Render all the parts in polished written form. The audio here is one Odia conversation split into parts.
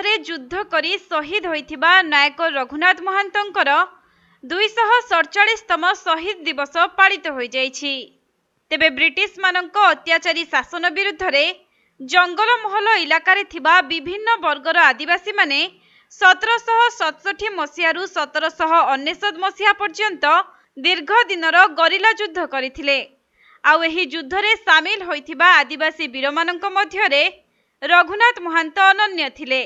ବିरुद्धରେ ଯୁଦ୍ଧ କରି ଶହୀଦ ହୋଇଥିବା ନାୟକ ରଘୁନାଥ ମହାନ୍ତଙ୍କର 247ତମ ଶହୀଦ ଦିବସ ପାଳିତ ହୋଇଯାଇଛି। ତେବେ ବ୍ରିଟିଶ ମାନଙ୍କ ଅତ୍ୟାଚାରୀ ଶାସନ ବିରୁଦ୍ଧରେ ଜଙ୍ଗଲମହଲ ଇଲାକାରେ ଥିବା ବିଭିନ୍ନ ବର୍ଗର ଆଦିବାସୀମାନେ 1767 ମସିହାରୁ 1799 ମସିହା ପର୍ଯ୍ୟନ୍ତ ଦୀର୍ଘ ଦିନର ଗରିଲା ଯୁଦ୍ଧ କରିଥିଲେ। ଆଉ ଏହି ଯୁଦ୍ଧରେ ସାମିଲ ହୋଇଥିବା ଆଦିବାସୀ ବୀରମାନଙ୍କ ମଧ୍ୟରେ ରଘୁନାଥ ମହାନ୍ତ ଅନନ୍ୟ ଥିଲେ।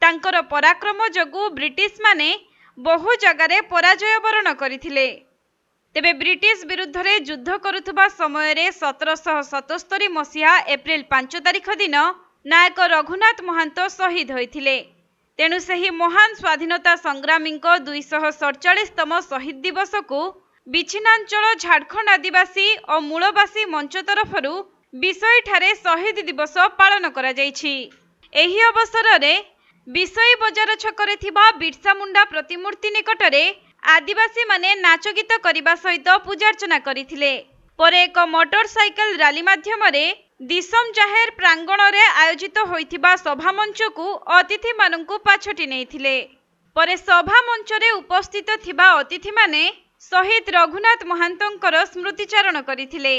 ତାଙ୍କର ପରାକ୍ରମ ଯୋଗୁଁ ବ୍ରିଟିଶ ମାନେ ବହୁ ଜାଗାରେ ପରାଜୟ ବରଣ କରିଥିଲେ। ତେବେ ବ୍ରିଟିଶ ବିରୁଦ୍ଧରେ ଯୁଦ୍ଧ କରୁଥିବା ସମୟରେ 1777 ମସିହା ଏପ୍ରିଲ 5 ତାରିଖ ଦିନ ନାୟକ ରଘୁନାଥ ମହାନ୍ତ ଶହୀଦ ହୋଇଥିଲେ। ତେଣୁ ସେହି ମହାନ ସ୍ୱାଧୀନତା ସଂଗ୍ରାମୀଙ୍କ 247ତମ ଶହୀଦ ଦିବସକୁ ବିଚ୍ଛିନ୍ନାଞ୍ଚଳ ଝାଡ଼ଖଣ୍ଡ ଆଦିବାସୀ ଓ ମୂଳବାସୀ ମଞ୍ଚ ତରଫରୁ ବିଷୋଇଠାରେ ଶହୀଦ ଦିବସ ପାଳନ କରାଯାଇଛି। ଏହି ଅବସରରେ ବିଷୋଇ ବଜାର ଛକରେ ଥିବା ବିର୍ସା ମୁଣ୍ଡା ପ୍ରତିମୂର୍ତ୍ତି ନିକଟରେ ଆଦିବାସୀ ମାନେ ନାଚ ଗୀତ କରିବା ସହିତ ପୂଜାର୍ଚ୍ଚନା କରିଥିଲେ। ପରେ ଏକ ମୋଟର ସାଇକେଲ ରାଲି ମାଧ୍ୟମରେ ଦିସମ ଜାହେର ପ୍ରାଙ୍ଗଣରେ ଆୟୋଜିତ ହୋଇଥିବା ସଭା ମଞ୍ଚକୁ ଅତିଥିମାନଙ୍କୁ ପାଛୋଟି ନେଇଥିଲେ। ପରେ ସଭା ମଞ୍ଚରେ ଉପସ୍ଥିତ ଥିବା ଅତିଥିମାନେ ଶହୀଦ ରଘୁନାଥ ମହାନ୍ତଙ୍କର ସ୍ମୃତିଚାରଣ କରିଥିଲେ।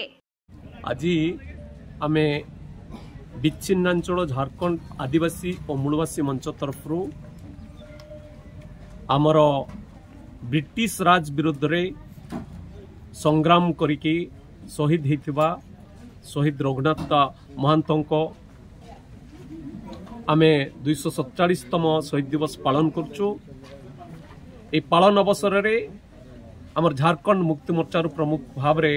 আজি ଆମେ ବିଚ୍ଛିନ୍ନାଞ୍ଚଳ ଝାଡ଼ଖଣ୍ଡ ଆଦିବାସୀ ଓ ମୂଳବାସୀ ମଞ୍ଚ ତରଫରୁ ଆମର ବ୍ରିଟିଶ ରାଜ ବିରୁଦ୍ଧରେ ସଂଗ୍ରାମ କରିକି ଶହୀଦ ହୋଇଥିବା ଶହୀଦ ରଘୁନାଥ ମହାନ୍ତଙ୍କ ଆମେ 247ତମ ଶହୀଦ ଦିବସ ପାଳନ କରୁଛୁ। এই ପାଳନ ଅବସରରେ ଆମର ଝାଡ଼ଖଣ୍ଡ ମୁକ୍ତି ମୋର୍ଚ୍ଚାର ପ୍ରମୁଖ ଭାବରେ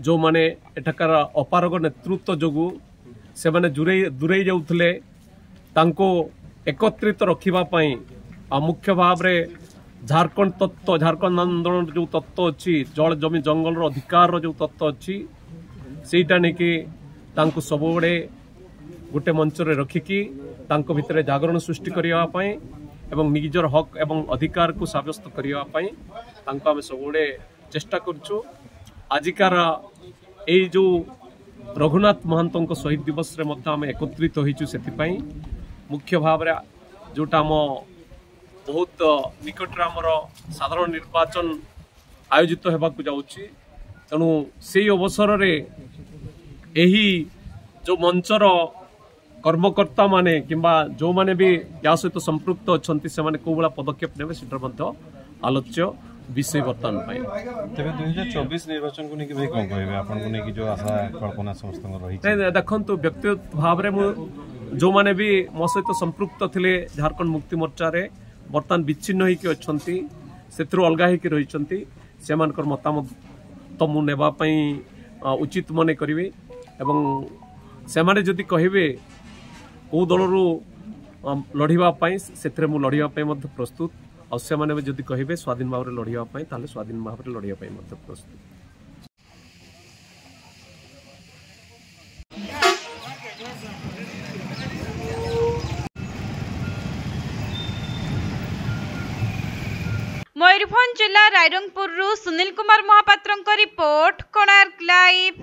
ଯେଉଁମାନେ ଏଠାକାର ଅପାରଗ ନେତୃତ୍ୱ ଯୋଗୁଁ ସେମାନେ ଦୂରେଇ ଯାଉଥିଲେ ତାଙ୍କୁ ଏକତ୍ରିତ ରଖିବା ପାଇଁ ଆଉ ମୁଖ୍ୟ ଭାବରେ ଝାଡ଼ଖଣ୍ଡ ତତ୍ତ୍ୱ ଝାଡ଼ଖଣ୍ଡ ଆନ୍ଦୋଳନର ଯେଉଁ ତତ୍ତ୍ୱ ଅଛି ଜଳ ଜମି ଜଙ୍ଗଲର ଅଧିକାରର ଯେଉଁ ତତ୍ତ୍ୱ ଅଛି ସେଇଟା ନେଇକି ତାଙ୍କୁ ସବୁବେଳେ ଗୋଟେ ମଞ୍ଚରେ ରଖିକି ତାଙ୍କ ଭିତରେ ଜାଗରଣ ସୃଷ୍ଟି କରିବା ପାଇଁ ଏବଂ ନିଜର ହକ୍ ଏବଂ ଅଧିକାରକୁ ସାବ୍ୟସ୍ତ କରିବା ପାଇଁ ତାଙ୍କୁ ଆମେ ସବୁବେଳେ ଚେଷ୍ଟା କରୁଛୁ। ଆଜିକାର এই ଯେଉଁ ରଘୁନାଥ ମହାନ୍ତଙ୍କ ଶହୀଦ ଦିବସରେ ମଧ୍ୟ ଆମେ ଏକତ୍ରିତ ହୋଇଛୁ। ସେଥିପାଇଁ ମୁଖ୍ୟ ଭାବରେ ଯେଉଁଟା ଆମ ବହୁତ ନିକଟରେ ଆମର ସାଧାରଣ ନିର୍ବାଚନ ଆୟୋଜିତ ହେବାକୁ ଯାଉଛି, ତେଣୁ ସେହି ଅବସରରେ ଏହି ଯେଉଁ ମଞ୍ଚର କର୍ମକର୍ତ୍ତା ମାନେ କିମ୍ବା ଯେଉଁମାନେ ବି ୟା ସହିତ ସମ୍ପୃକ୍ତ ଅଛନ୍ତି ସେମାନେ କେଉଁ ଭଳିଆ ପଦକ୍ଷେପ ନେବେ ସେଟା ମଧ୍ୟ ଆଲୋଚ୍ୟ विषय बर्तमान तेरे 2024 निर्वाचन को नहीं भाई कौन कहे आपको नहीं जो आशा कल्पना समस्त रही देखो व्यक्तिगत भाव में जो मैंने भी मो सहित संपृक्त थे झारखंड मुक्ति मोर्चा रे बर्तमान विच्छिन्न होकर अच्छा से अलग होकर रही से मतामत तो मुझे उचित मन करेंगे एवं से जदि कहे कौ दलू लड़ाई से लड़ाई प्रस्तुत और से माने जदि कहे स्वाधीन भाव में लड़ाई ताले स्वाधीन भाव में लड़ाई प्रस्तुत। मयूरभंज जिला रायरंगपुर सुनील कुमार महापात्र रिपोर्ट कोणार्क लाइव।